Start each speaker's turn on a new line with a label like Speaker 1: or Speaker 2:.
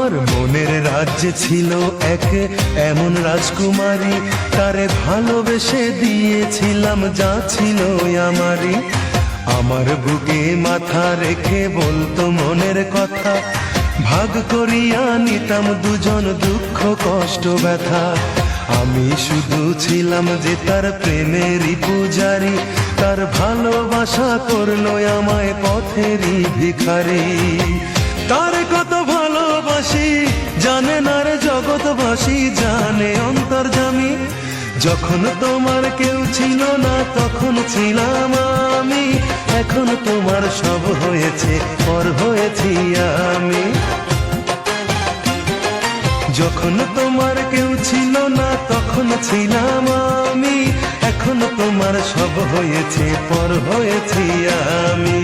Speaker 1: আমার মনের রাজ্যে ছিল এক এমন রাজকুমারী, তারে ভালোবেসে দিয়েছিলাম যা ছিল আমারই। আমার বুকে মাথা রেখে বলতো মনের কথা, ভাগ করিয়া নিতাম দুজন দুঃখ কষ্ট ব্যথা। আমি শুধু ছিলাম যে তার প্রেমেরই পূজারি, তার ভালোবাসা করলো আমায় পথেরই ভিখারি। তার কত ভালোবাসি জানে না রে জগৎবাসী, জানে অন্তর্যামী। যখন তোমার কেউ ছিল না তখন ছিলাম আমি, এখন তোমার সব হয়েছে পর হয়েছি আমি। যখন তোমার কেউ ছিল না তখন ছিলাম আমি, এখন তোমার সব হয়েছে পর হয়েছি আমি।